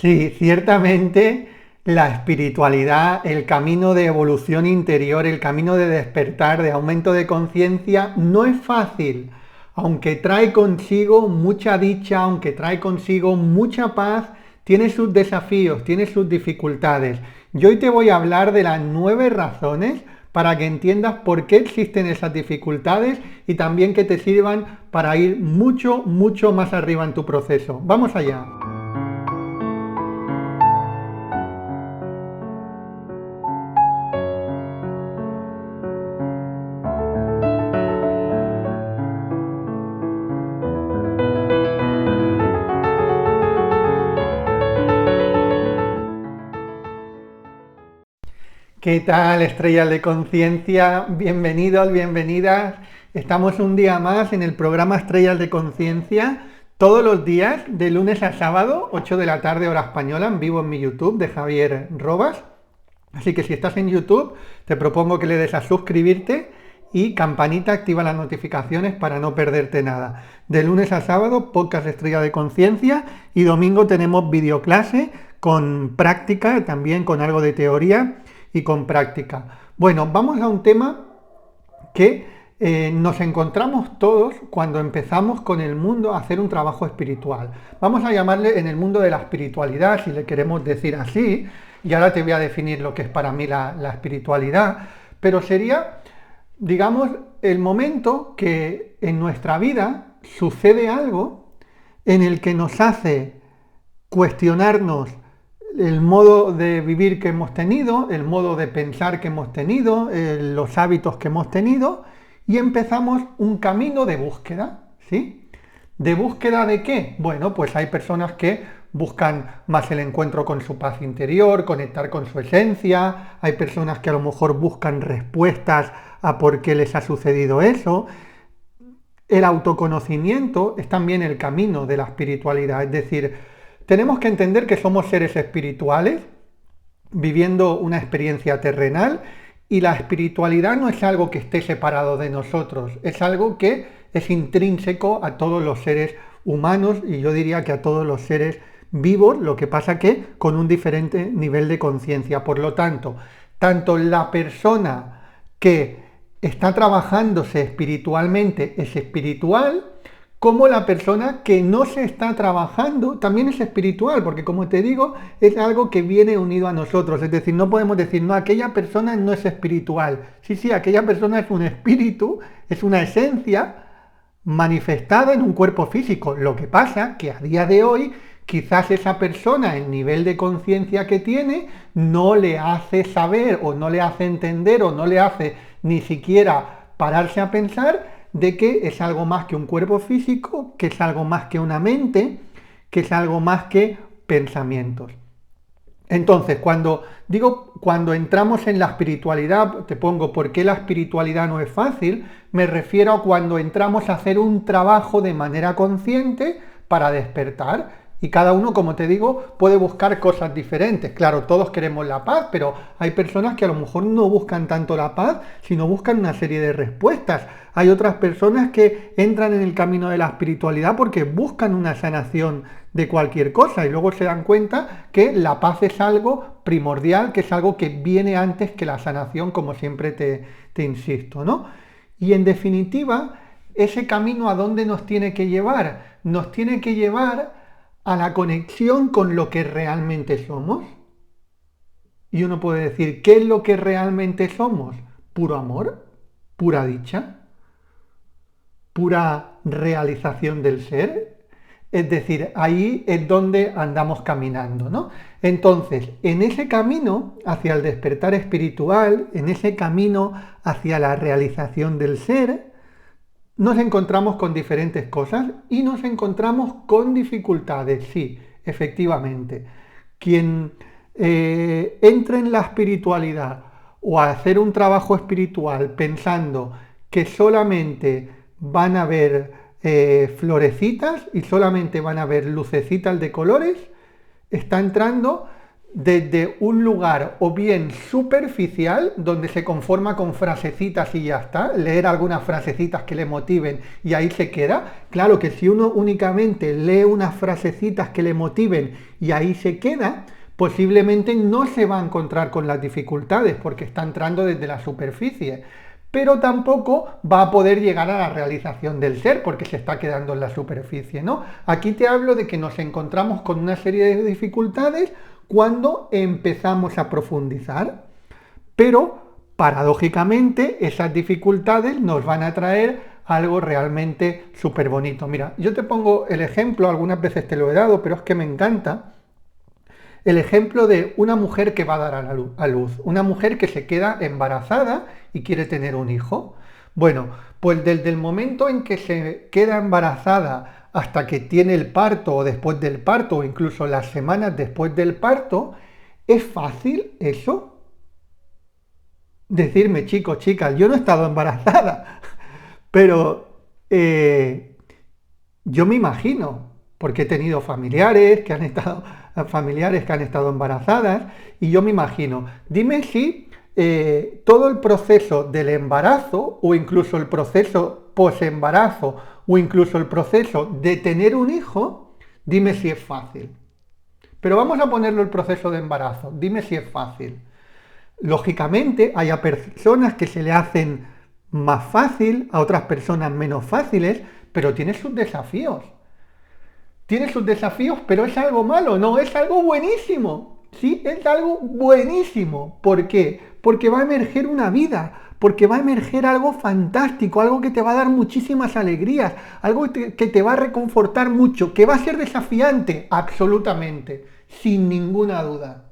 Sí, ciertamente la espiritualidad, el camino de evolución interior, el camino de despertar, de aumento de conciencia, no es fácil, aunque trae consigo mucha dicha, aunque trae consigo mucha paz, tiene sus desafíos, tiene sus dificultades. Y hoy te voy a hablar de las 9 razones para que entiendas por qué existen esas dificultades y también que te sirvan para ir mucho, mucho más arriba en tu proceso. Vamos allá. ¿Qué tal, estrellas de conciencia? Bienvenidos, bienvenidas. Estamos un día más en el programa Estrellas de Conciencia, todos los días, de lunes a sábado, 8 de la tarde, hora española, en vivo en mi YouTube de Javier Robas. Así que si estás en YouTube, te propongo que le des a suscribirte y campanita, activa las notificaciones para no perderte nada. De lunes a sábado, podcast Estrella de Conciencia, y domingo tenemos videoclase con práctica, también con algo de teoría y con práctica. Bueno, vamos a un tema que nos encontramos todos cuando empezamos con el mundo a hacer un trabajo espiritual. Vamos a llamarle en el mundo de la espiritualidad, si le queremos decir así, y ahora te voy a definir lo que es para mí la espiritualidad, pero sería, digamos, el momento que en nuestra vida sucede algo en el que nos hace cuestionarnos el modo de vivir que hemos tenido, el modo de pensar que hemos tenido, los hábitos que hemos tenido, y empezamos un camino de búsqueda, ¿sí? ¿De búsqueda de qué? Bueno, pues hay personas que buscan más el encuentro con su paz interior, conectar con su esencia, hay personas que a lo mejor buscan respuestas a por qué les ha sucedido eso. El autoconocimiento es también el camino de la espiritualidad, es decir, tenemos que entender que somos seres espirituales viviendo una experiencia terrenal y la espiritualidad no es algo que esté separado de nosotros, es algo que es intrínseco a todos los seres humanos y yo diría que a todos los seres vivos, lo que pasa que con un diferente nivel de conciencia. Por lo tanto, tanto la persona que está trabajándose espiritualmente es espiritual, como la persona que no se está trabajando también es espiritual, porque como te digo, es algo que viene unido a nosotros. Es decir, no podemos decir, no, aquella persona no es espiritual. Sí, aquella persona es un espíritu, es una esencia manifestada en un cuerpo físico. Lo que pasa que a día de hoy, quizás esa persona, el nivel de conciencia que tiene, no le hace saber o no le hace entender o no le hace ni siquiera pararse a pensar de que es algo más que un cuerpo físico, que es algo más que una mente, que es algo más que pensamientos. Entonces, cuando entramos en la espiritualidad, te pongo por qué la espiritualidad no es fácil, me refiero a cuando entramos a hacer un trabajo de manera consciente para despertar. Y cada uno, como te digo, puede buscar cosas diferentes. Claro, todos queremos la paz, pero hay personas que a lo mejor no buscan tanto la paz, sino buscan una serie de respuestas. Hay otras personas que entran en el camino de la espiritualidad porque buscan una sanación de cualquier cosa y luego se dan cuenta que la paz es algo primordial, que es algo que viene antes que la sanación, como siempre te insisto, ¿no? Y en definitiva, ese camino ¿a dónde nos tiene que llevar? Nos tiene que llevar a la conexión con lo que realmente somos. Y uno puede decir, ¿qué es lo que realmente somos? Puro amor, pura dicha, pura realización del ser. Es decir, ahí es donde andamos caminando, ¿no? Entonces, en ese camino hacia el despertar espiritual, en ese camino hacia la realización del ser, nos encontramos con diferentes cosas y nos encontramos con dificultades, sí, efectivamente. Quien entre en la espiritualidad o a hacer un trabajo espiritual pensando que solamente van a ver florecitas y solamente van a ver lucecitas de colores, está entrando desde un lugar o bien superficial, donde se conforma con frasecitas y ya está, leer algunas frasecitas que le motiven y ahí se queda. Claro que si uno únicamente lee unas frasecitas que le motiven y ahí se queda, posiblemente no se va a encontrar con las dificultades porque está entrando desde la superficie, pero tampoco va a poder llegar a la realización del ser porque se está quedando en la superficie, ¿no? Aquí te hablo de que nos encontramos con una serie de dificultades cuando empezamos a profundizar, pero paradójicamente esas dificultades nos van a traer algo realmente súper bonito. Mira, yo te pongo el ejemplo, algunas veces te lo he dado, pero es que me encanta. El ejemplo de una mujer que va a dar a luz, una mujer que se queda embarazada y quiere tener un hijo. Bueno, pues desde el momento en que se queda embarazada hasta que tiene el parto o después del parto o incluso las semanas después del parto, ¿es fácil eso? Decirme, chicos, chicas, yo no he estado embarazada, pero yo me imagino, porque he tenido familiares que han estado embarazadas, y yo me imagino, dime si todo el proceso del embarazo, o incluso el proceso posembarazo, o incluso el proceso de tener un hijo, dime si es fácil. Pero vamos a ponerlo el proceso de embarazo, dime si es fácil. Lógicamente, hay a personas que se le hacen más fácil, a otras personas menos fáciles, pero tiene sus desafíos. Tiene sus desafíos, pero es algo malo, no, es algo buenísimo. Sí, es algo buenísimo. ¿Por qué? Porque va a emerger una vida, porque va a emerger algo fantástico, algo que te va a dar muchísimas alegrías, algo que te va a reconfortar mucho, que va a ser desafiante, absolutamente, sin ninguna duda.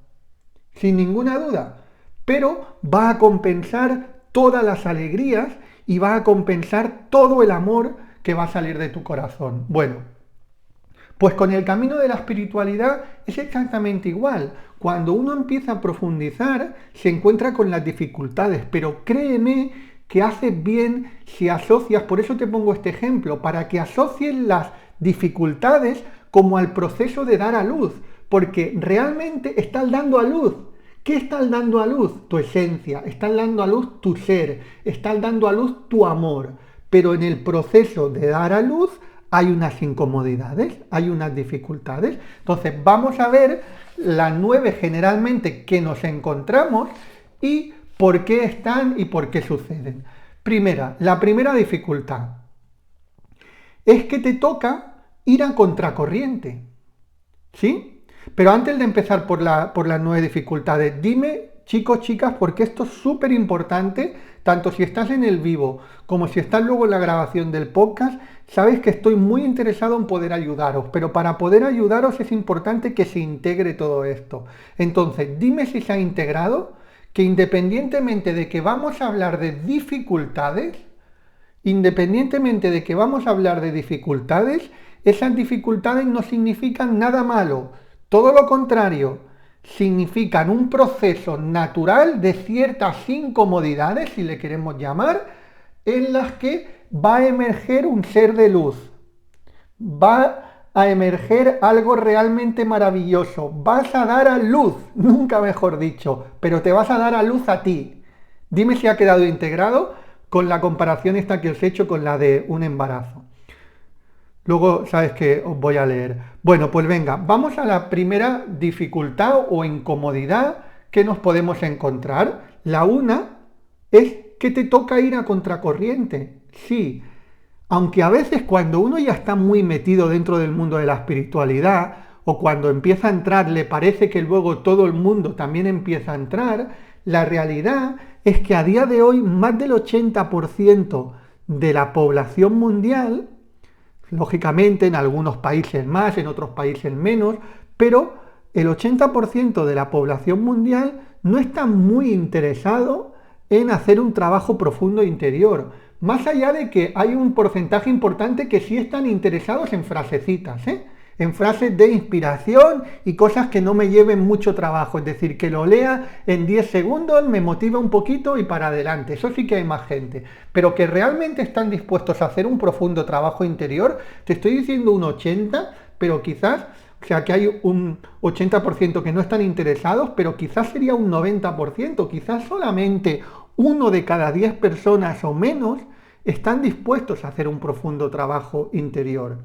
Sin ninguna duda. Pero va a compensar todas las alegrías y va a compensar todo el amor que va a salir de tu corazón. Bueno, pues con el camino de la espiritualidad es exactamente igual. Cuando uno empieza a profundizar, se encuentra con las dificultades, pero créeme que haces bien si asocias, por eso te pongo este ejemplo, para que asocies las dificultades como al proceso de dar a luz, porque realmente estás dando a luz. ¿Qué estás dando a luz? Tu esencia, estás dando a luz tu ser, estás dando a luz tu amor, pero en el proceso de dar a luz hay unas incomodidades, hay unas dificultades. Entonces vamos a ver las 9 generalmente que nos encontramos y por qué están y por qué suceden. La primera dificultad es que te toca ir a contracorriente, ¿sí? Pero antes de empezar por las 9 dificultades, dime, chicos, chicas, porque esto es súper importante, tanto si estás en el vivo como si estás luego en la grabación del podcast, sabes que estoy muy interesado en poder ayudaros, pero para poder ayudaros es importante que se integre todo esto. Entonces, dime si se ha integrado, que independientemente de que vamos a hablar de dificultades, esas dificultades no significan nada malo, todo lo contrario, significan un proceso natural de ciertas incomodidades, si le queremos llamar, en las que va a emerger un ser de luz, va a emerger algo realmente maravilloso, vas a dar a luz, nunca mejor dicho, pero te vas a dar a luz a ti. Dime si ha quedado integrado con la comparación esta que os he hecho con la de un embarazo. Luego, sabes que os voy a leer. Bueno, pues venga, vamos a la primera dificultad o incomodidad que nos podemos encontrar. La una es que te toca ir a contracorriente. Sí, aunque a veces cuando uno ya está muy metido dentro del mundo de la espiritualidad o cuando empieza a entrar le parece que luego todo el mundo también empieza a entrar, la realidad es que a día de hoy más del 80% de la población mundial, lógicamente en algunos países más, en otros países menos, pero el 80% de la población mundial no está muy interesado en hacer un trabajo profundo interior. Más allá de que hay un porcentaje importante que sí están interesados en frasecitas, en frases de inspiración y cosas que no me lleven mucho trabajo, es decir, que lo lea en 10 segundos, me motiva un poquito y para adelante. Eso sí que hay más gente, pero que realmente están dispuestos a hacer un profundo trabajo interior, te estoy diciendo un 80, pero quizás sea que hay un 80% que no están interesados, pero quizás sería un 90%, quizás solamente 1 de cada 10 personas o menos están dispuestos a hacer un profundo trabajo interior.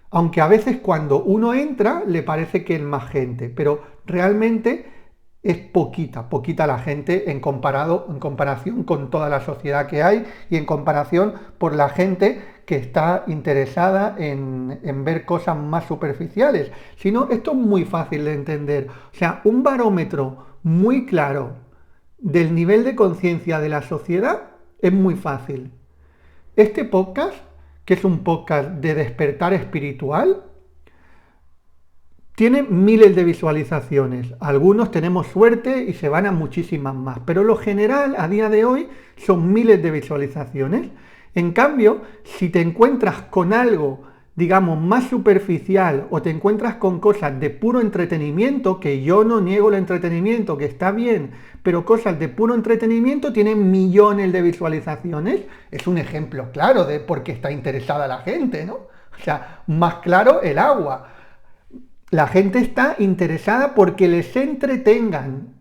Aunque a veces cuando uno entra le parece que es más gente, pero realmente es poquita la gente en comparación con toda la sociedad que hay y en comparación por la gente que está interesada en ver cosas más superficiales. Si no, esto es muy fácil de entender. O sea, un barómetro muy claro del nivel de conciencia de la sociedad es muy fácil. Este podcast, que es un podcast de despertar espiritual, tiene miles de visualizaciones. Algunos tenemos suerte y se van a muchísimas más, pero lo general a día de hoy son miles de visualizaciones. En cambio, si te encuentras con algo, digamos, más superficial o te encuentras con cosas de puro entretenimiento, que yo no niego el entretenimiento, que está bien, pero cosas de puro entretenimiento tienen millones de visualizaciones, es un ejemplo claro de por qué está interesada la gente, ¿no? O sea, más claro el agua. La gente está interesada porque les entretengan,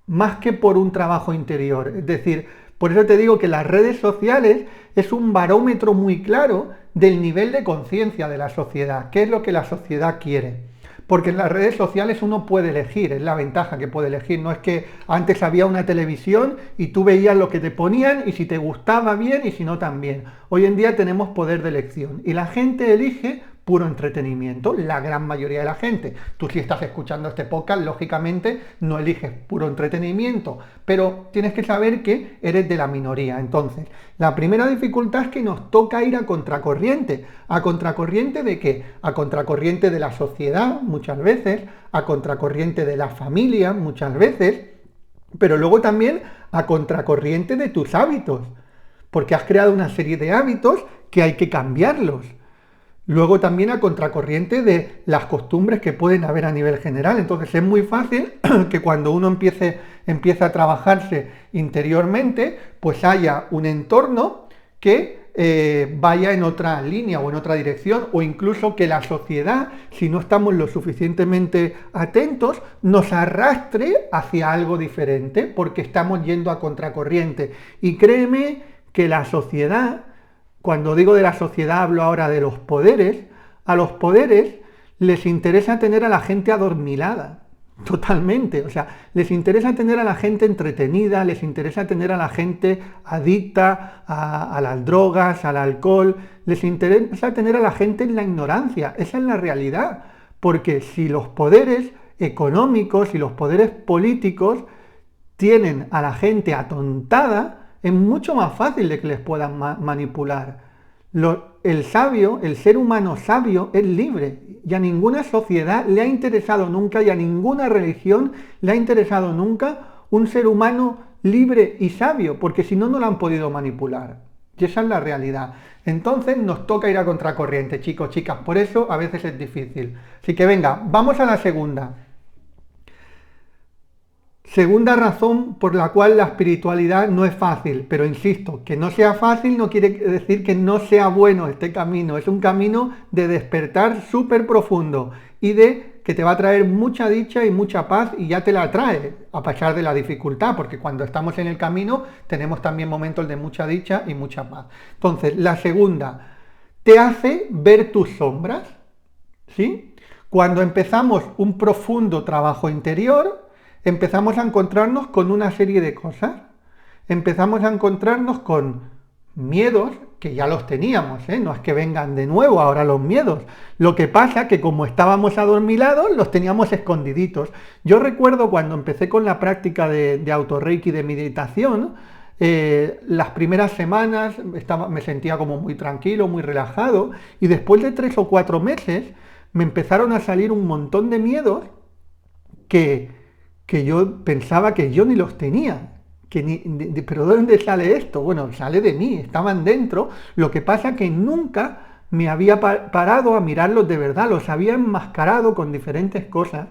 más que por un trabajo interior. Es decir, por eso te digo que las redes sociales es un barómetro muy claro del nivel de conciencia de la sociedad. ¿Qué es lo que la sociedad quiere? Porque en las redes sociales uno puede elegir, es la ventaja que puede elegir. No es que antes había una televisión y tú veías lo que te ponían y si te gustaba bien y si no también. Hoy en día tenemos poder de elección y la gente elige puro entretenimiento, la gran mayoría de la gente. Tú si estás escuchando este podcast, lógicamente no eliges puro entretenimiento, pero tienes que saber que eres de la minoría. Entonces, la primera dificultad es que nos toca ir a contracorriente. ¿A contracorriente de qué? A contracorriente de la sociedad, muchas veces, a contracorriente de la familia, muchas veces, pero luego también a contracorriente de tus hábitos, porque has creado una serie de hábitos que hay que cambiarlos. Luego también a contracorriente de las costumbres que pueden haber a nivel general. Entonces es muy fácil que cuando uno empiece a trabajarse interiormente, pues haya un entorno que vaya en otra línea o en otra dirección, o incluso que la sociedad, si no estamos lo suficientemente atentos, nos arrastre hacia algo diferente, porque estamos yendo a contracorriente. Y créeme que la sociedad, cuando digo de la sociedad hablo ahora de los poderes, a los poderes les interesa tener a la gente adormilada, totalmente. O sea, les interesa tener a la gente entretenida, les interesa tener a la gente adicta a las drogas, al alcohol, les interesa tener a la gente en la ignorancia. Esa es la realidad, porque si los poderes económicos y los poderes políticos tienen a la gente atontada, es mucho más fácil de que les puedan manipular. El sabio, el ser humano sabio, es libre y a ninguna sociedad le ha interesado nunca y a ninguna religión le ha interesado nunca un ser humano libre y sabio, porque si no, no lo han podido manipular. Y esa es la realidad. Entonces nos toca ir a contracorriente, chicos, chicas, por eso a veces es difícil. Así que venga, vamos a la segunda. Segunda razón por la cual la espiritualidad no es fácil, pero insisto, que no sea fácil no quiere decir que no sea bueno este camino. Es un camino de despertar súper profundo y de que te va a traer mucha dicha y mucha paz, y ya te la trae a pesar de la dificultad, porque cuando estamos en el camino tenemos también momentos de mucha dicha y mucha paz. Entonces, la segunda, te hace ver tus sombras, ¿sí? Cuando empezamos un profundo trabajo interior, empezamos a encontrarnos con una serie de cosas. Empezamos a encontrarnos con miedos, que ya los teníamos, no es que vengan de nuevo ahora los miedos. Lo que pasa que como estábamos adormilados, los teníamos escondiditos. Yo recuerdo cuando empecé con la práctica de autorreiki, de meditación, las primeras semanas me sentía como muy tranquilo, muy relajado, y después de 3 o 4 meses me empezaron a salir un montón de miedos que yo pensaba que yo ni los tenía. ¿Pero de dónde sale esto? Bueno, sale de mí, estaban dentro. Lo que pasa que nunca me había parado a mirarlos de verdad, los había enmascarado con diferentes cosas.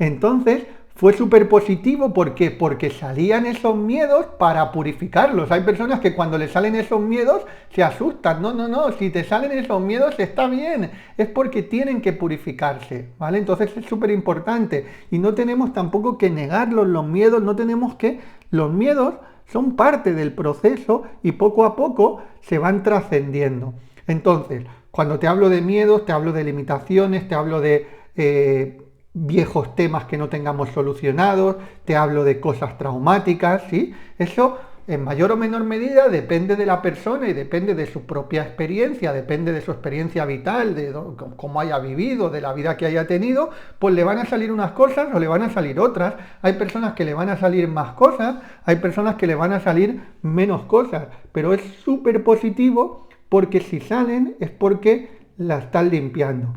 Entonces fue súper positivo. ¿Por qué? Porque salían esos miedos para purificarlos. Hay personas que cuando les salen esos miedos se asustan. No, no, no, si te salen esos miedos está bien. Es porque tienen que purificarse, ¿vale? Entonces es súper importante. Y no tenemos tampoco que negarlos los miedos, no tenemos que... Los miedos son parte del proceso y poco a poco se van trascendiendo. Entonces, cuando te hablo de miedos, te hablo de limitaciones, te hablo de viejos temas que no tengamos solucionados, te hablo de cosas traumáticas, ¿sí? Eso en mayor o menor medida depende de la persona y depende de su propia experiencia, depende de su experiencia vital, de cómo haya vivido, de la vida que haya tenido, pues le van a salir unas cosas o le van a salir otras. Hay personas que le van a salir más cosas, hay personas que le van a salir menos cosas, pero es súper positivo porque si salen es porque la están limpiando.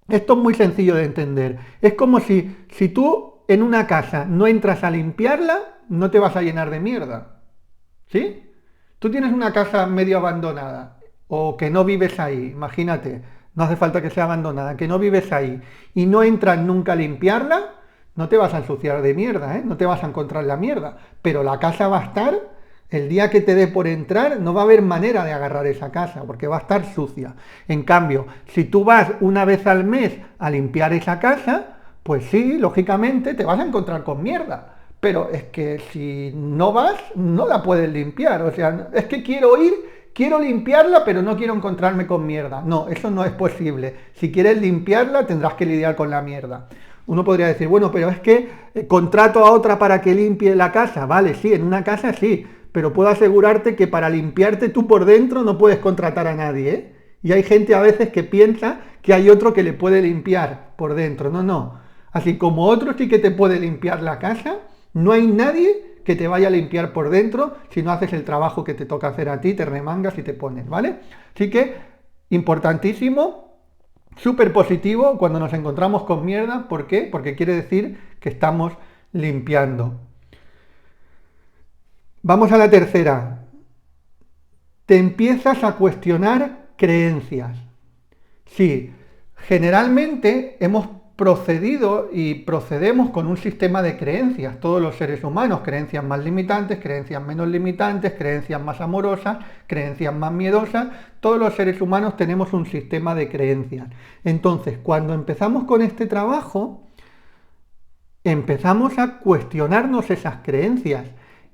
Esto es muy sencillo de entender. Es como si tú en una casa no entras a limpiarla, no te vas a llenar de mierda. ¿Sí? Tú tienes una casa medio abandonada o que no vives ahí, imagínate, no hace falta que sea abandonada, que no vives ahí y no entras nunca a limpiarla, no te vas a ensuciar de mierda, ¿eh? No te vas a encontrar la mierda, pero la casa va a estar, el día que te dé por entrar, no va a haber manera de agarrar esa casa, porque va a estar sucia. En cambio, si tú vas una vez al mes a limpiar esa casa, pues sí, lógicamente te vas a encontrar con mierda. Pero es que si no vas, no la puedes limpiar. O sea, es que quiero ir, quiero limpiarla, pero no quiero encontrarme con mierda. No, eso no es posible. Si quieres limpiarla, tendrás que lidiar con la mierda. Uno podría decir, bueno, pero es que contrato a otra para que limpie la casa. Vale, sí, en una casa sí, pero puedo asegurarte que para limpiarte tú por dentro no puedes contratar a nadie, ¿eh? Y hay gente a veces que piensa que hay otro que le puede limpiar por dentro. No, no. Así como otro sí que te puede limpiar la casa, no hay nadie que te vaya a limpiar por dentro si no haces el trabajo que te toca hacer a ti, te remangas y te pones, ¿vale? Así que, importantísimo, súper positivo cuando nos encontramos con mierda. ¿Por qué? Porque quiere decir que estamos limpiando. Vamos a la tercera. Te empiezas a cuestionar creencias. Sí, generalmente hemos procedido y procedemos con un sistema de creencias, todos los seres humanos, creencias más limitantes, creencias menos limitantes, creencias más amorosas, creencias más miedosas, todos los seres humanos tenemos un sistema de creencias. Entonces, cuando empezamos con este trabajo, empezamos a cuestionarnos esas creencias.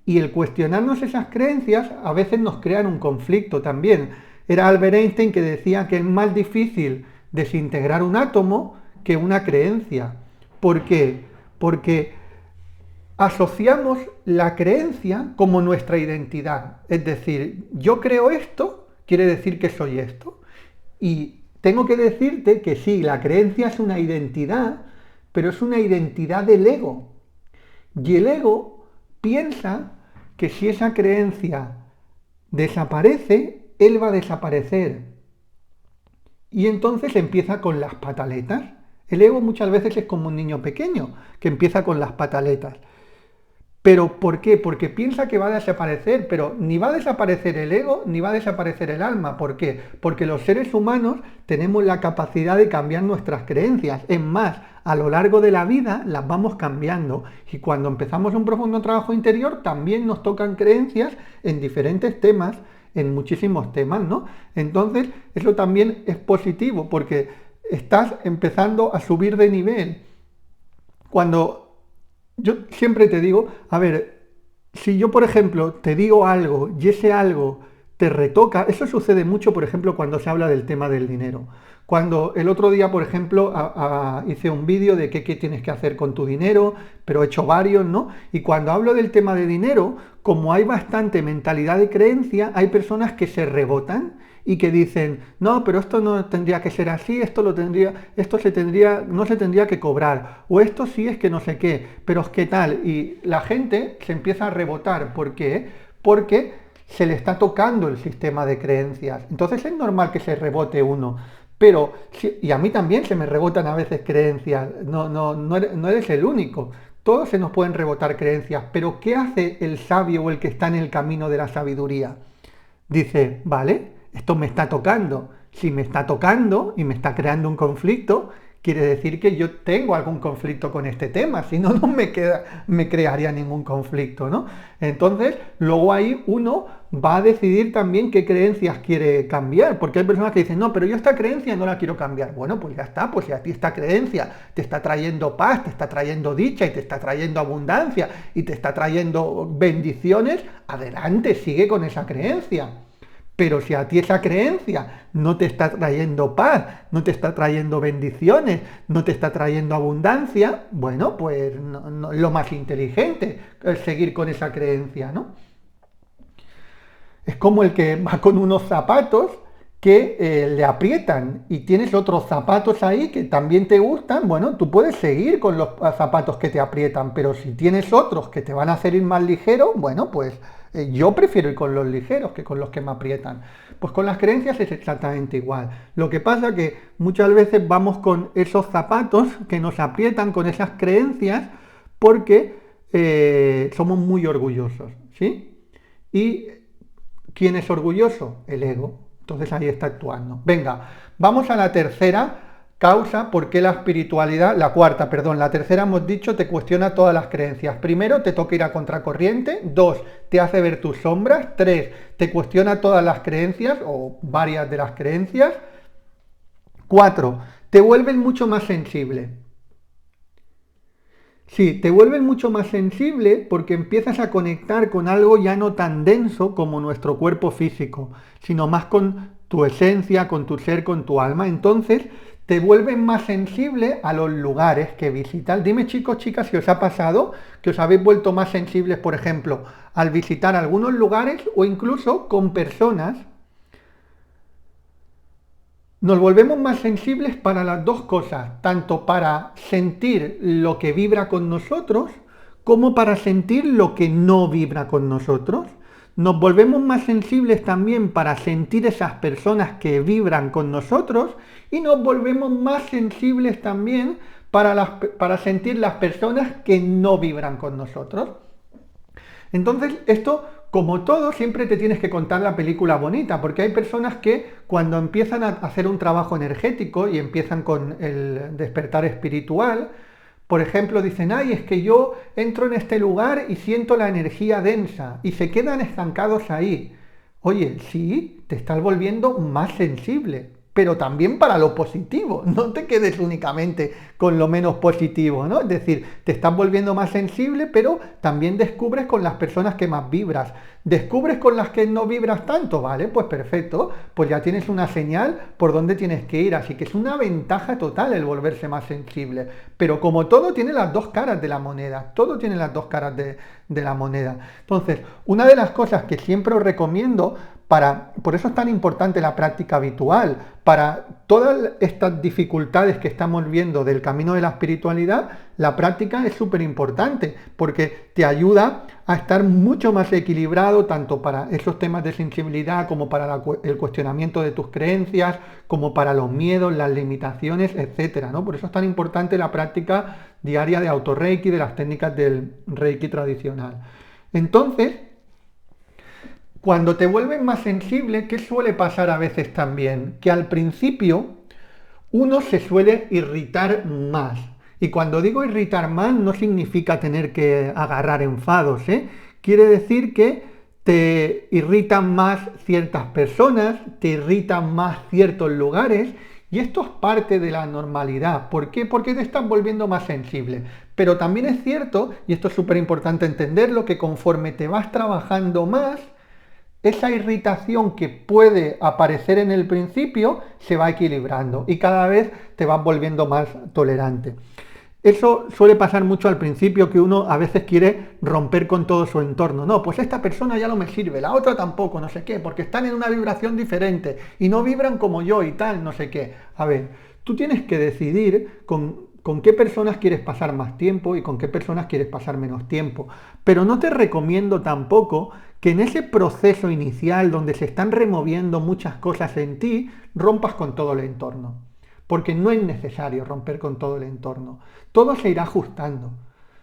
Y el cuestionarnos esas creencias a veces nos crean un conflicto también. Era Albert Einstein que decía que es más difícil desintegrar un átomo que una creencia. ¿Por qué? Porque asociamos la creencia como nuestra identidad. Es decir, yo creo esto, quiere decir que soy esto. Y tengo que decirte que sí, la creencia es una identidad, pero es una identidad del ego. Y el ego piensa que si esa creencia desaparece, él va a desaparecer. Y entonces empieza con las pataletas. El ego muchas veces es como un niño pequeño que empieza con las pataletas. ¿Pero por qué? Porque piensa que va a desaparecer, pero ni va a desaparecer el ego ni va a desaparecer el alma. ¿Por qué? Porque los seres humanos tenemos la capacidad de cambiar nuestras creencias. Es más, a lo largo de la vida las vamos cambiando. Y cuando empezamos un profundo trabajo interior, también nos tocan creencias en diferentes temas, en muchísimos temas, ¿no? Entonces, eso también es positivo porque estás empezando a subir de nivel. Cuando yo siempre te digo, a ver, si yo, por ejemplo, te digo algo y ese algo te retoca, eso sucede mucho, por ejemplo, cuando se habla del tema del dinero. Cuando el otro día, por ejemplo, hice un vídeo de qué tienes que hacer con tu dinero, pero he hecho varios, ¿no? Y cuando hablo del tema de dinero, como hay bastante mentalidad de creencia, hay personas que se rebotan y que dicen, no, pero esto no tendría que ser así, no se tendría que cobrar, o esto sí es que no sé qué, pero es que tal, y la gente se empieza a rebotar. ¿Por qué? Porque se le está tocando el sistema de creencias. Entonces es normal que se rebote uno. Pero, y a mí también se me rebotan a veces creencias, no eres el único. Todos se nos pueden rebotar creencias, pero ¿qué hace el sabio o el que está en el camino de la sabiduría? Dice, vale, esto me está tocando. Si me está tocando y me está creando un conflicto, quiere decir que yo tengo algún conflicto con este tema, si no, no me crearía ningún conflicto, ¿no? Entonces, luego ahí uno va a decidir también qué creencias quiere cambiar, porque hay personas que dicen, no, pero yo esta creencia no la quiero cambiar. Bueno, pues ya está, pues si a ti esta creencia te está trayendo paz, te está trayendo dicha y te está trayendo abundancia y te está trayendo bendiciones, adelante, sigue con esa creencia. Pero si a ti esa creencia no te está trayendo paz, no te está trayendo bendiciones, no te está trayendo abundancia, bueno, pues lo más inteligente es seguir con esa creencia, ¿no? Es como el que va con unos zapatos que le aprietan y tienes otros zapatos ahí que también te gustan, bueno, tú puedes seguir con los zapatos que te aprietan, pero si tienes otros que te van a hacer ir más ligero, bueno, pues yo prefiero ir con los ligeros que con los que me aprietan. Pues con las creencias es exactamente igual. Lo que pasa que muchas veces vamos con esos zapatos que nos aprietan, con esas creencias, porque somos muy orgullosos, ¿sí? Y ¿quién es orgulloso? El ego. Entonces ahí está actuando. Venga, vamos a la tercera causa, por qué la espiritualidad, la cuarta, perdón, la tercera hemos dicho, te cuestiona todas las creencias. Primero, te toca ir a contracorriente. 2, te hace ver tus sombras. 3, te cuestiona todas las creencias o varias de las creencias. 4, te vuelven mucho más sensible. Sí, te vuelven mucho más sensible porque empiezas a conectar con algo ya no tan denso como nuestro cuerpo físico, sino más con tu esencia, con tu ser, con tu alma. Entonces, te vuelven más sensible a los lugares que visitas. Dime, chicos, chicas, si os ha pasado que os habéis vuelto más sensibles, por ejemplo, al visitar algunos lugares o incluso con personas. Nos volvemos más sensibles para las dos cosas, tanto para sentir lo que vibra con nosotros, como para sentir lo que no vibra con nosotros. Nos volvemos más sensibles también para sentir esas personas que vibran con nosotros y nos volvemos más sensibles también para sentir las personas que no vibran con nosotros. Entonces, esto, como todo, siempre te tienes que contar la película bonita, porque hay personas que cuando empiezan a hacer un trabajo energético y empiezan con el despertar espiritual, por ejemplo, dicen, ay, es que yo entro en este lugar y siento la energía densa y se quedan estancados ahí. Oye, sí, te estás volviendo más sensible, pero también para lo positivo. No te quedes únicamente con lo menos positivo, ¿no? Es decir, te estás volviendo más sensible, pero también descubres con las personas que más vibras. ¿Descubres con las que no vibras tanto? Vale, pues perfecto. Pues ya tienes una señal por dónde tienes que ir. Así que es una ventaja total el volverse más sensible. Pero como todo tiene las dos caras de la moneda. Todo tiene las dos caras de la moneda. Entonces, una de las cosas que siempre os recomiendo por eso es tan importante la práctica habitual, para todas estas dificultades que estamos viendo del camino de la espiritualidad, la práctica es súper importante porque te ayuda a estar mucho más equilibrado tanto para esos temas de sensibilidad como para el cuestionamiento de tus creencias, como para los miedos, las limitaciones, etcétera, ¿no? Por eso es tan importante la práctica diaria de autorreiki, de las técnicas del reiki tradicional. Entonces, cuando te vuelves más sensible, ¿qué suele pasar a veces también? Que al principio uno se suele irritar más. Y cuando digo irritar más no significa tener que agarrar enfados, ¿eh? Quiere decir que te irritan más ciertas personas, te irritan más ciertos lugares y esto es parte de la normalidad. ¿Por qué? Porque te estás volviendo más sensible. Pero también es cierto, y esto es súper importante entenderlo, que conforme te vas trabajando más, esa irritación que puede aparecer en el principio se va equilibrando y cada vez te vas volviendo más tolerante. Eso suele pasar mucho al principio, que uno a veces quiere romper con todo su entorno. No, pues esta persona ya no me sirve, la otra tampoco, no sé qué, porque están en una vibración diferente y no vibran como yo y tal, no sé qué. A ver, tú tienes que decidir con qué personas quieres pasar más tiempo y con qué personas quieres pasar menos tiempo. Pero no te recomiendo tampoco que en ese proceso inicial donde se están removiendo muchas cosas en ti, rompas con todo el entorno. Porque no es necesario romper con todo el entorno. Todo se irá ajustando.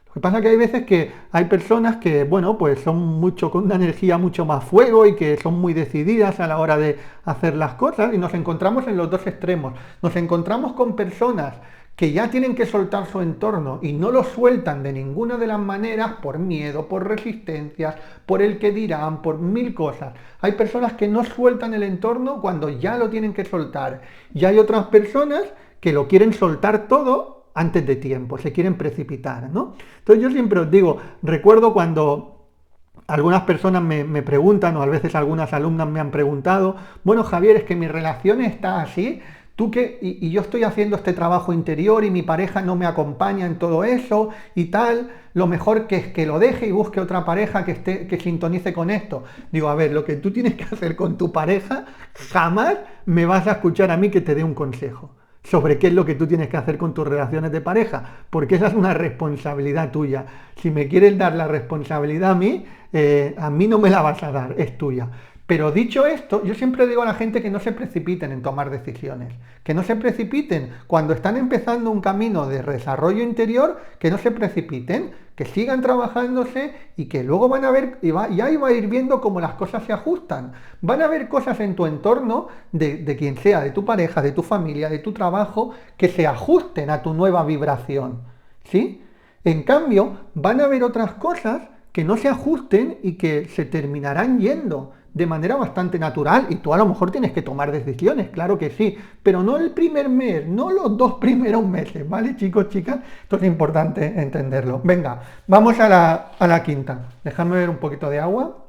Lo que pasa es que hay veces que hay personas que, bueno, pues son con una energía mucho más fuego y que son muy decididas a la hora de hacer las cosas y nos encontramos en los dos extremos. Nos encontramos con personas que ya tienen que soltar su entorno y no lo sueltan de ninguna de las maneras por miedo, por resistencias, por el que dirán, por mil cosas. Hay personas que no sueltan el entorno cuando ya lo tienen que soltar y hay otras personas que lo quieren soltar todo antes de tiempo, se quieren precipitar, ¿no? Entonces yo siempre os digo, recuerdo cuando algunas personas me preguntan, o a veces algunas alumnas me han preguntado, bueno Javier, es que mi relación está así, tú que, y yo estoy haciendo este trabajo interior y mi pareja no me acompaña en todo eso y tal, lo mejor que es que lo deje y busque otra pareja que sintonice con esto. Digo, a ver, lo que tú tienes que hacer con tu pareja, jamás me vas a escuchar a mí que te dé un consejo sobre qué es lo que tú tienes que hacer con tus relaciones de pareja, porque esa es una responsabilidad tuya. Si me quieres dar la responsabilidad a mí no me la vas a dar, es tuya. Pero dicho esto, yo siempre digo a la gente que no se precipiten en tomar decisiones, que no se precipiten cuando están empezando un camino de desarrollo interior, que no se precipiten, que sigan trabajándose y que luego van a ver, y ahí va a ir viendo cómo las cosas se ajustan. Van a haber cosas en tu entorno, de quien sea, de tu pareja, de tu familia, de tu trabajo, que se ajusten a tu nueva vibración, ¿sí? En cambio, van a haber otras cosas que no se ajusten y que se terminarán yendo de manera bastante natural y tú a lo mejor tienes que tomar decisiones, claro que sí, pero no el primer mes, no los 2 primeros meses, ¿vale, chicos, chicas? Esto es importante entenderlo. Venga, vamos a la quinta. Déjame beber un poquito de agua.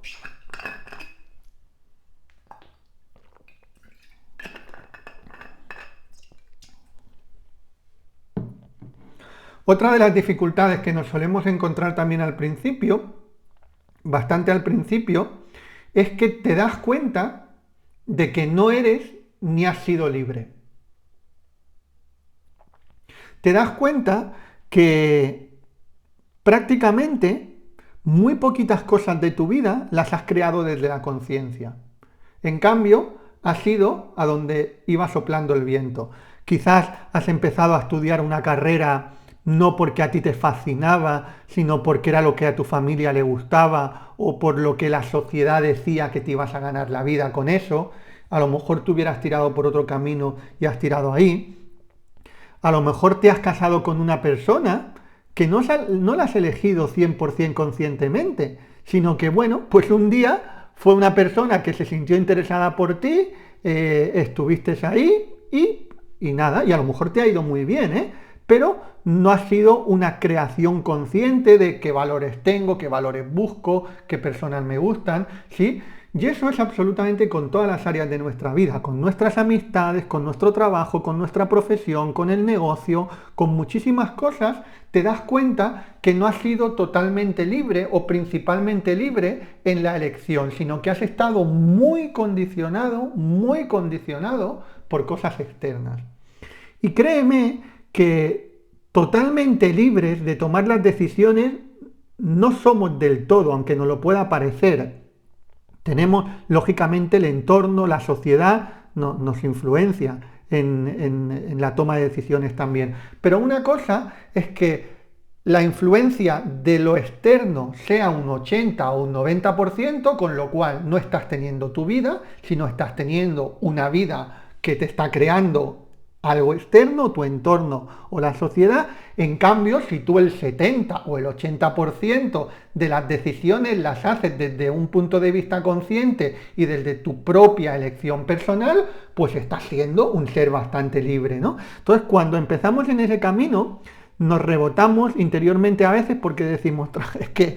Otra de las dificultades que nos solemos encontrar también al principio, bastante al principio, es que te das cuenta de que no eres ni has sido libre. Te das cuenta que prácticamente muy poquitas cosas de tu vida las has creado desde la conciencia. En cambio, has ido a donde iba soplando el viento. Quizás has empezado a estudiar una carrera no porque a ti te fascinaba, sino porque era lo que a tu familia le gustaba o por lo que la sociedad decía que te ibas a ganar la vida con eso. A lo mejor tú hubieras tirado por otro camino y has tirado ahí. A lo mejor te has casado con una persona que no la has elegido 100% conscientemente, sino que, bueno, pues un día fue una persona que se sintió interesada por ti, estuviste ahí y nada, y a lo mejor te ha ido muy bien, ¿eh? Pero no ha sido una creación consciente de qué valores tengo, qué valores busco, qué personas me gustan, ¿sí? Y eso es absolutamente con todas las áreas de nuestra vida, con nuestras amistades, con nuestro trabajo, con nuestra profesión, con el negocio, con muchísimas cosas, te das cuenta que no has sido totalmente libre o principalmente libre en la elección, sino que has estado muy condicionado por cosas externas. Y créeme que totalmente libres de tomar las decisiones no somos del todo, aunque nos lo pueda parecer. Tenemos, lógicamente, el entorno, la sociedad nos influencia en la toma de decisiones también. Pero una cosa es que la influencia de lo externo sea un 80 o un 90%, con lo cual no estás teniendo tu vida, sino estás teniendo una vida que te está creando algo externo, tu entorno o la sociedad. En cambio, si tú el 70 o el 80% de las decisiones las haces desde un punto de vista consciente y desde tu propia elección personal, pues estás siendo un ser bastante libre, ¿no? Entonces, cuando empezamos en ese camino, nos rebotamos interiormente a veces porque decimos, es que,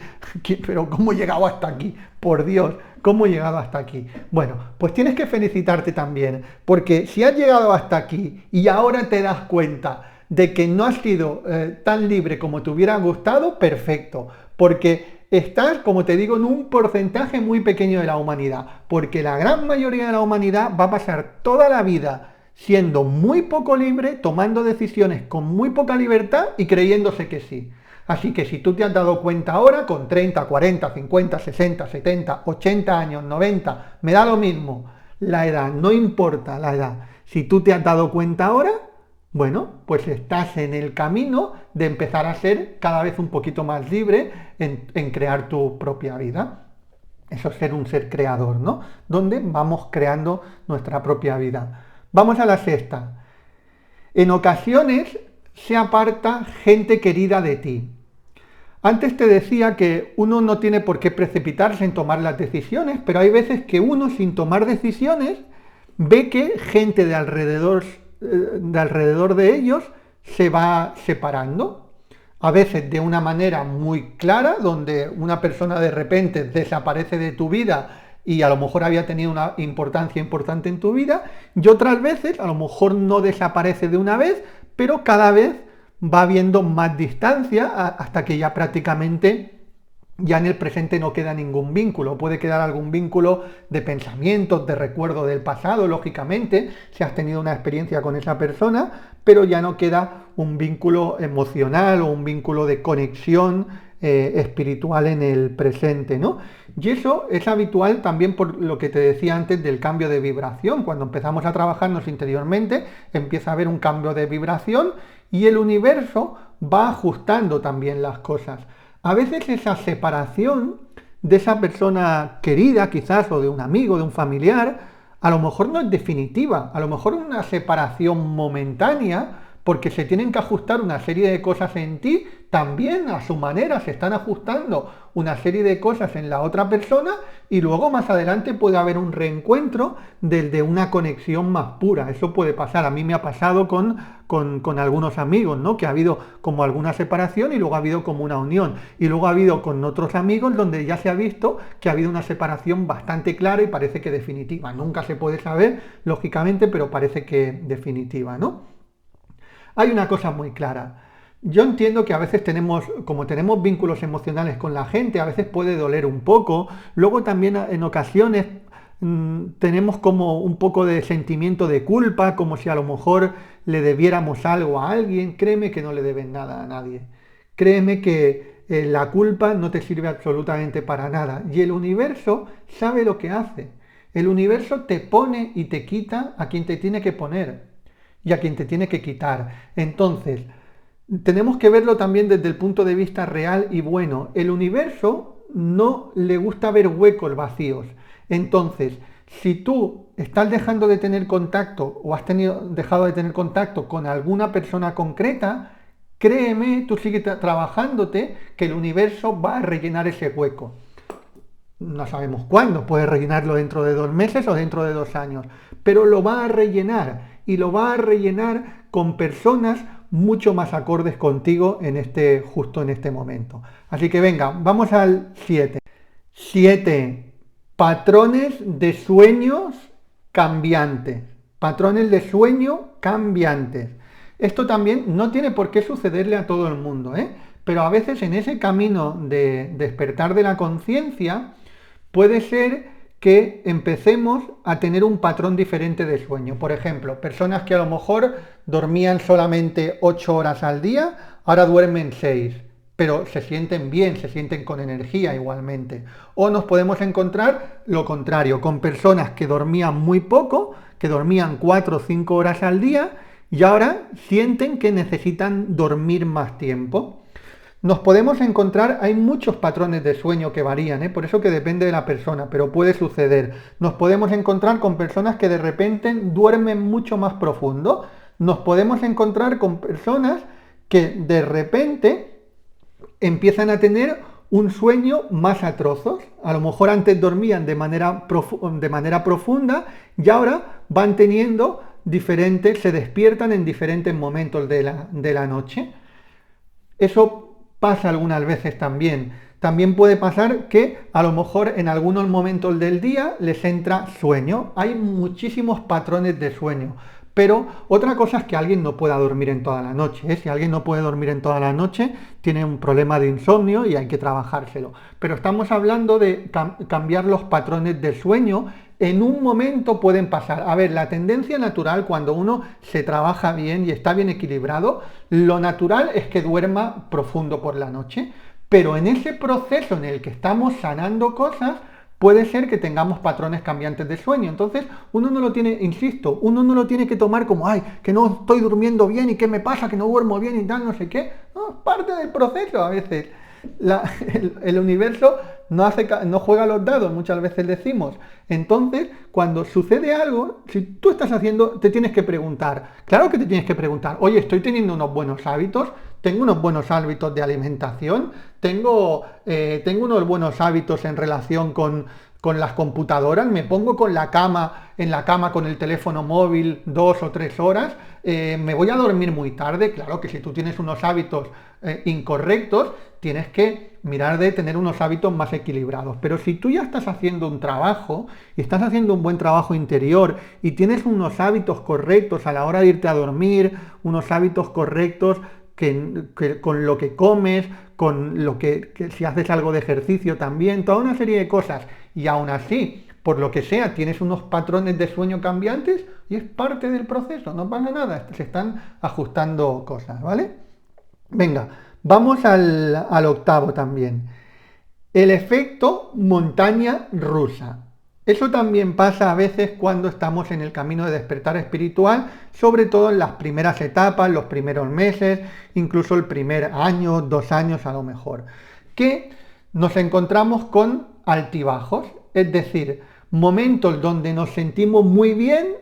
pero ¿cómo he llegado hasta aquí? Por Dios, ¿cómo he llegado hasta aquí? Bueno, pues tienes que felicitarte también, porque si has llegado hasta aquí y ahora te das cuenta de que no has sido tan libre como te hubiera gustado, perfecto, porque estás, como te digo, en un porcentaje muy pequeño de la humanidad, porque la gran mayoría de la humanidad va a pasar toda la vida siendo muy poco libre, tomando decisiones con muy poca libertad y creyéndose que sí. Así que si tú te has dado cuenta ahora, con 30, 40, 50, 60, 70, 80 años, 90, me da lo mismo, la edad, no importa la edad. Si tú te has dado cuenta ahora, bueno, pues estás en el camino de empezar a ser cada vez un poquito más libre en crear tu propia vida. Eso es ser un ser creador, ¿no? Donde vamos creando nuestra propia vida. Vamos a la sexta. En ocasiones se aparta gente querida de ti. Antes te decía que uno no tiene por qué precipitarse en tomar las decisiones, pero hay veces que uno, sin tomar decisiones, ve que gente de alrededor de ellos se va separando. A veces de una manera muy clara, donde una persona de repente desaparece de tu vida y a lo mejor había tenido una importancia importante en tu vida, y otras veces a lo mejor no desaparece de una vez, pero cada vez va habiendo más distancia hasta que ya prácticamente ya en el presente no queda ningún vínculo. Puede quedar algún vínculo de pensamientos, de recuerdo del pasado, lógicamente, si has tenido una experiencia con esa persona, pero ya no queda un vínculo emocional o un vínculo de conexión espiritual en el presente, ¿no? Y eso es habitual también por lo que te decía antes del cambio de vibración. Cuando empezamos a trabajarnos interiormente, empieza a haber un cambio de vibración y el universo va ajustando también las cosas. A veces esa separación de esa persona querida, quizás, o de un amigo, de un familiar, a lo mejor no es definitiva, a lo mejor es una separación momentánea, porque se tienen que ajustar una serie de cosas en ti, también a su manera se están ajustando una serie de cosas en la otra persona y luego más adelante puede haber un reencuentro de una conexión más pura. Eso puede pasar, a mí me ha pasado con algunos amigos, ¿no? Que ha habido como alguna separación y luego ha habido como una unión. Y luego ha habido con otros amigos donde ya se ha visto que ha habido una separación bastante clara y parece que definitiva. Nunca se puede saber, lógicamente, pero parece que definitiva, ¿no? Hay una cosa muy clara. Yo entiendo que a veces como tenemos vínculos emocionales con la gente, a veces puede doler un poco. Luego también en ocasiones tenemos como un poco de sentimiento de culpa, como si a lo mejor le debiéramos algo a alguien. Créeme que no le deben nada a nadie. Créeme que la culpa no te sirve absolutamente para nada. Y el universo sabe lo que hace. El universo te pone y te quita a quien te tiene que poner y a quien te tiene que quitar. Entonces, tenemos que verlo también desde el punto de vista real y bueno. El universo no le gusta ver huecos vacíos. Entonces, si tú estás dejando de tener contacto o has dejado de tener contacto con alguna persona concreta, créeme, tú sigues trabajándote, que el universo va a rellenar ese hueco. No sabemos cuándo, puede rellenarlo dentro de 2 meses o dentro de 2 años, pero lo va a rellenar y lo va a rellenar con personas mucho más acordes contigo justo en este momento. Así que venga, vamos al 7. 7. Patrones de sueños cambiantes. Patrones de sueño cambiantes. Esto también no tiene por qué sucederle a todo el mundo, pero a veces en ese camino de despertar de la conciencia puede ser que empecemos a tener un patrón diferente de sueño. Por ejemplo, personas que a lo mejor dormían solamente 8 horas al día, ahora duermen 6, pero se sienten bien, se sienten con energía igualmente. O nos podemos encontrar lo contrario, con personas que dormían muy poco, que dormían 4 o 5 horas al día y ahora sienten que necesitan dormir más tiempo. Nos podemos encontrar, hay muchos patrones de sueño que varían, por eso que depende de la persona, pero puede suceder. Nos podemos encontrar con personas que de repente duermen mucho más profundo. Nos podemos encontrar con personas que de repente empiezan a tener un sueño más a trozos. A lo mejor antes dormían de manera profunda y ahora van teniendo se despiertan en diferentes momentos de la noche. Eso pasa algunas veces también. También puede pasar que a lo mejor en algunos momentos del día les entra sueño. Hay muchísimos patrones de sueño. Pero otra cosa es que alguien no pueda dormir en toda la noche. Si alguien no puede dormir en toda la noche, tiene un problema de insomnio y hay que trabajárselo. Pero estamos hablando de cambiar los patrones de sueño. En un momento pueden pasar. A ver, la tendencia natural cuando uno se trabaja bien y está bien equilibrado, lo natural es que duerma profundo por la noche. Pero en ese proceso en el que estamos sanando cosas, puede ser que tengamos patrones cambiantes de sueño. Entonces, uno no lo tiene, insisto, uno no lo tiene que tomar como, ay, que no estoy durmiendo bien y qué me pasa, que no duermo bien y tal, no sé qué. No, es parte del proceso a veces. El universo no juega los dados, muchas veces decimos. Entonces, cuando sucede algo, si tú estás haciendo, te tienes que preguntar, claro que te tienes que preguntar, oye, estoy teniendo unos buenos hábitos, tengo unos buenos hábitos de alimentación, tengo unos buenos hábitos en relación con las computadoras, me pongo en la cama con el teléfono móvil 2 o 3 horas, me voy a dormir muy tarde. Claro que si tú tienes unos hábitos incorrectos, tienes que mirar de tener unos hábitos más equilibrados. Pero si tú ya estás haciendo un trabajo y estás haciendo un buen trabajo interior y tienes unos hábitos correctos a la hora de irte a dormir, unos hábitos correctos con lo que comes, con lo que si haces algo de ejercicio también, toda una serie de cosas, y aún así, por lo que sea, tienes unos patrones de sueño cambiantes, y es parte del proceso, no pasa nada, se están ajustando cosas, ¿vale? Venga, vamos al octavo también. El efecto montaña rusa. Eso también pasa a veces cuando estamos en el camino de despertar espiritual, sobre todo en las primeras etapas, los primeros meses, incluso el primer año, 2 años a lo mejor, que nos encontramos con altibajos, es decir, momentos donde nos sentimos muy bien,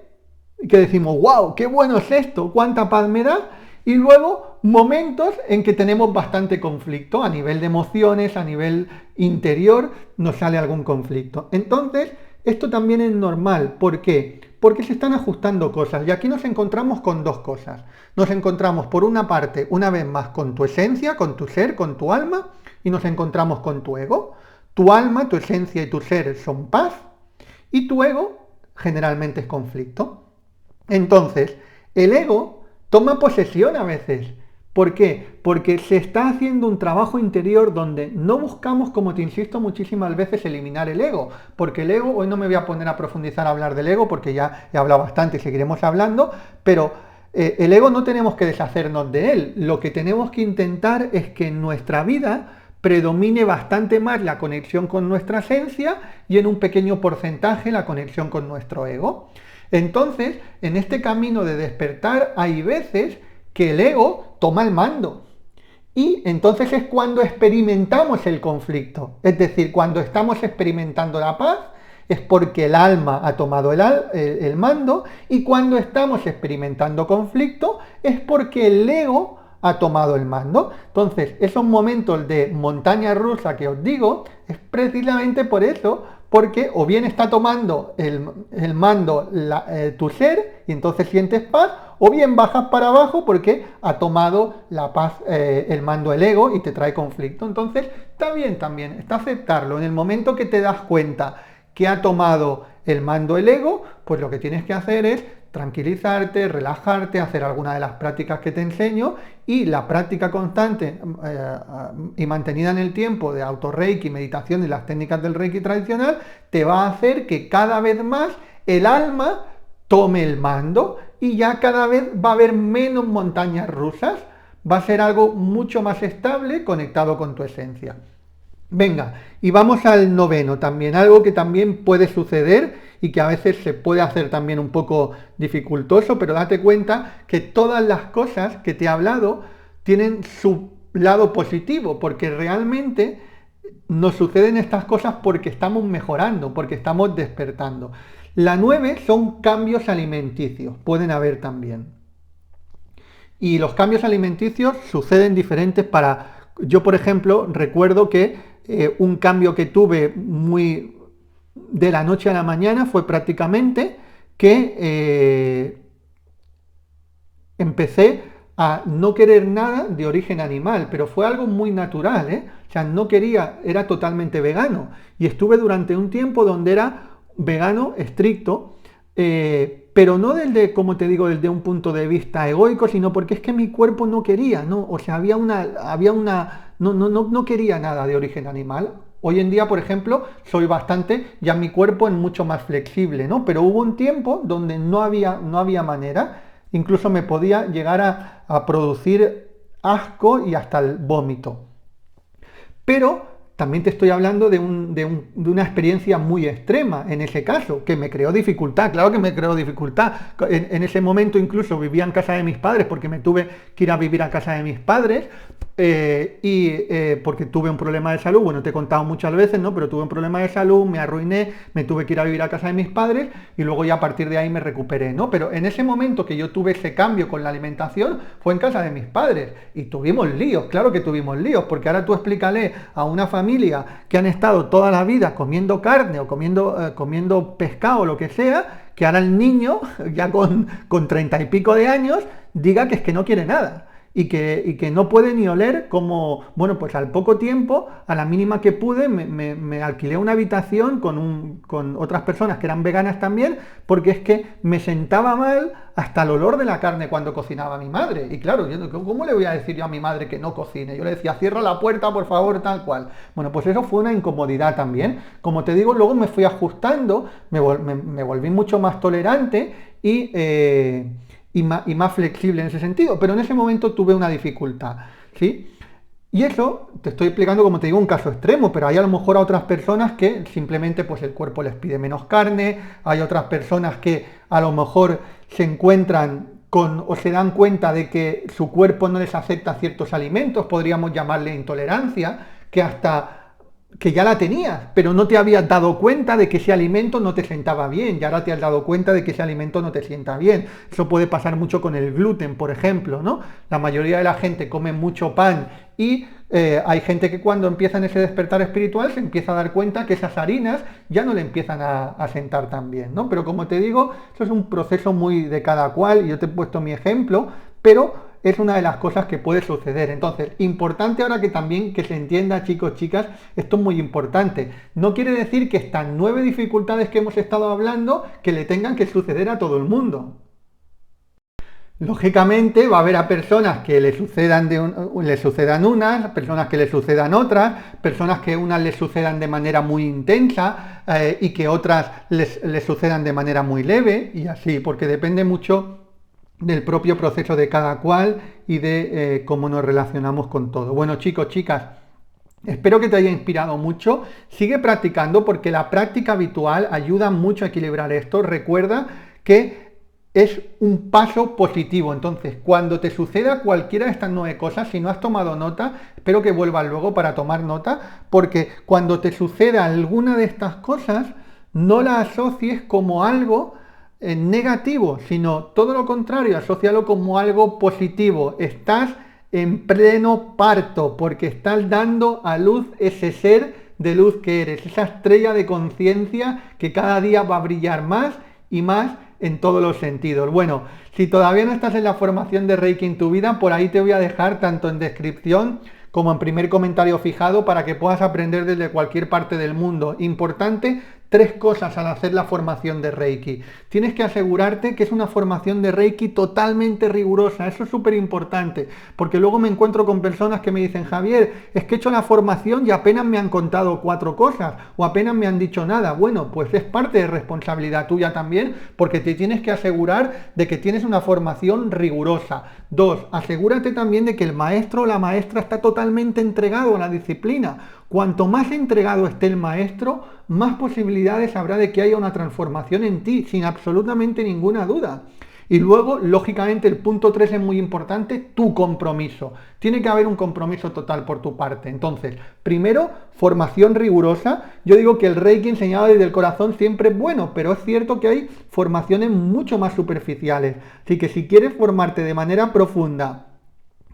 que decimos, wow, qué bueno es esto, cuánta paz me da, y luego momentos en que tenemos bastante conflicto, a nivel de emociones, a nivel interior, nos sale algún conflicto. Entonces, esto también es normal. ¿Por qué? Porque se están ajustando cosas. Y aquí nos encontramos con dos cosas. Nos encontramos, por una parte, una vez más, con tu esencia, con tu ser, con tu alma, y nos encontramos con tu ego. Tu alma, tu esencia y tu ser son paz, y tu ego generalmente es conflicto. Entonces, el ego toma posesión a veces. ¿Por qué? Porque se está haciendo un trabajo interior donde no buscamos, como te insisto muchísimas veces, eliminar el ego. Porque el ego, hoy no me voy a poner a profundizar a hablar del ego, porque ya he hablado bastante y seguiremos hablando, pero el ego no tenemos que deshacernos de él. Lo que tenemos que intentar es que en nuestra vida predomine bastante más la conexión con nuestra esencia y en un pequeño porcentaje la conexión con nuestro ego. Entonces, en este camino de despertar hay veces que el ego toma el mando. Y entonces es cuando experimentamos el conflicto. Es decir, cuando estamos experimentando la paz, es porque el alma ha tomado el mando, y cuando estamos experimentando conflicto, es porque el ego ha tomado el mando. Entonces, esos momentos de montaña rusa que os digo, es precisamente por eso, porque o bien está tomando el mando tu ser, y entonces sientes paz, o bien bajas para abajo porque ha tomado la paz, el mando el ego, y te trae conflicto. Entonces, está bien también, está aceptarlo. En el momento que te das cuenta que ha tomado el mando el ego, pues lo que tienes que hacer es tranquilizarte, relajarte, hacer alguna de las prácticas que te enseño, y la práctica constante y mantenida en el tiempo de auto-reiki, meditación y las técnicas del reiki tradicional te va a hacer que cada vez más el alma tome el mando, y ya cada vez va a haber menos montañas rusas, va a ser algo mucho más estable, conectado con tu esencia. Venga, y vamos al noveno también, algo que también puede suceder y que a veces se puede hacer también un poco dificultoso, pero date cuenta que todas las cosas que te he hablado tienen su lado positivo, porque realmente nos suceden estas cosas porque estamos mejorando, porque estamos despertando. La 9 son cambios alimenticios, pueden haber también. Y los cambios alimenticios suceden diferentes para... Yo, por ejemplo, recuerdo que un cambio que tuve muy de la noche a la mañana fue prácticamente que empecé a no querer nada de origen animal, pero fue algo muy natural, ¿eh? O sea, no quería, era totalmente vegano, y estuve durante un tiempo donde era vegano estricto, pero no desde, como te digo, desde un punto de vista egoico, sino porque es que mi cuerpo no quería, ¿no? O sea, no quería nada de origen animal. Hoy en día, por ejemplo, soy bastante, ya mi cuerpo es mucho más flexible, ¿no? Pero hubo un tiempo donde no había manera, incluso me podía llegar a producir asco y hasta el vómito. Pero también te estoy hablando de una experiencia muy extrema en ese caso, que me creó dificultad, claro que me creó dificultad. En ese momento incluso vivía en casa de mis padres porque me tuve que ir a vivir a casa de mis padres porque tuve un problema de salud, bueno, te he contado muchas veces, ¿no? Pero tuve un problema de salud, me arruiné, me tuve que ir a vivir a casa de mis padres y luego ya a partir de ahí me recuperé, ¿no? Pero en ese momento que yo tuve ese cambio con la alimentación fue en casa de mis padres y tuvimos líos, claro que tuvimos líos, porque ahora tú explícale a una familia que han estado toda la vida comiendo carne o comiendo pescado o lo que sea, que ahora el niño, ya con 30 y pico de años, diga que es que no quiere nada. Y que no puede ni oler como, bueno, pues al poco tiempo, a la mínima que pude, me alquilé una habitación con otras personas que eran veganas también, porque es que me sentaba mal hasta el olor de la carne cuando cocinaba mi madre. Y claro, yo, ¿cómo le voy a decir yo a mi madre que no cocine? Yo le decía, cierra la puerta, por favor, tal cual. Bueno, pues eso fue una incomodidad también. Como te digo, luego me fui ajustando, me volví mucho más tolerante y más flexible en ese sentido, pero en ese momento tuve una dificultad, ¿sí? Y eso, te estoy explicando, como te digo, un caso extremo, pero hay a lo mejor a otras personas que simplemente pues el cuerpo les pide menos carne, hay otras personas que a lo mejor se encuentran o se dan cuenta de que su cuerpo no les acepta ciertos alimentos, podríamos llamarle intolerancia, que ya la tenías, pero no te habías dado cuenta de que ese alimento no te sentaba bien, y ahora te has dado cuenta de que ese alimento no te sienta bien. Eso puede pasar mucho con el gluten, por ejemplo, ¿no? La mayoría de la gente come mucho pan y hay gente que cuando empieza en ese despertar espiritual se empieza a dar cuenta que esas harinas ya no le empiezan a sentar tan bien, ¿no? Pero como te digo, eso es un proceso muy de cada cual, y yo te he puesto mi ejemplo, pero es una de las cosas que puede suceder. Entonces, importante ahora que también que se entienda, chicos, chicas, esto es muy importante. No quiere decir que estas 9 dificultades que hemos estado hablando, que le tengan que suceder a todo el mundo. Lógicamente va a haber a personas que le sucedan unas, personas que le sucedan otras, personas que unas les sucedan de manera muy intensa y que otras les sucedan de manera muy leve, y así, porque depende mucho del propio proceso de cada cual y de cómo nos relacionamos con todo. Bueno, chicos, chicas, espero que te haya inspirado mucho. Sigue practicando porque la práctica habitual ayuda mucho a equilibrar esto. Recuerda que es un paso positivo. Entonces, cuando te suceda cualquiera de estas 9 cosas, si no has tomado nota, espero que vuelvas luego para tomar nota, porque cuando te suceda alguna de estas cosas, no la asocies como algo negativo, sino todo lo contrario, asócialo como algo positivo. Estás en pleno parto porque estás dando a luz ese ser de luz que eres, esa estrella de conciencia que cada día va a brillar más y más en todos los sentidos. Bueno, si todavía no estás en la formación de Reiki en tu vida, por ahí te voy a dejar tanto en descripción como en primer comentario fijado para que puedas aprender desde cualquier parte del mundo. Importante, 3 cosas al hacer la formación de Reiki. Tienes que asegurarte que es una formación de Reiki totalmente rigurosa. Eso es súper importante, porque luego me encuentro con personas que me dicen, Javier, es que he hecho la formación y apenas me han contado 4 cosas o apenas me han dicho nada. Bueno, pues es parte de responsabilidad tuya también, porque te tienes que asegurar de que tienes una formación rigurosa. 2, asegúrate también de que el maestro o la maestra está totalmente entregado a la disciplina. Cuanto más entregado esté el maestro, más posibilidades habrá de que haya una transformación en ti, sin absolutamente ninguna duda. Y luego, lógicamente, el punto 3 es muy importante, tu compromiso. Tiene que haber un compromiso total por tu parte. Entonces, primero, formación rigurosa. Yo digo que el Reiki enseñado desde el corazón siempre es bueno, pero es cierto que hay formaciones mucho más superficiales. Así que si quieres formarte de manera profunda,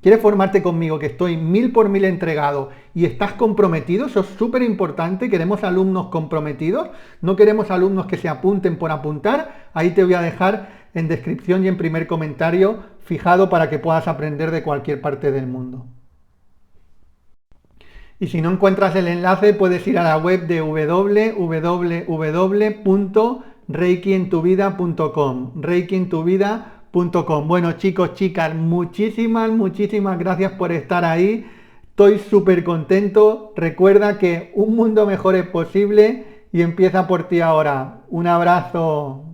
¿quieres formarte conmigo, que estoy 1000 por 1000 entregado y estás comprometido? Eso es súper importante. Queremos alumnos comprometidos, no queremos alumnos que se apunten por apuntar. Ahí te voy a dejar en descripción y en primer comentario fijado para que puedas aprender de cualquier parte del mundo. Y si no encuentras el enlace, puedes ir a la web de www.reikientuvida.com, reikientuvida.com. Bueno, chicos, chicas, muchísimas gracias por estar ahí. Estoy súper contento. Recuerda que un mundo mejor es posible y empieza por ti ahora. Un abrazo.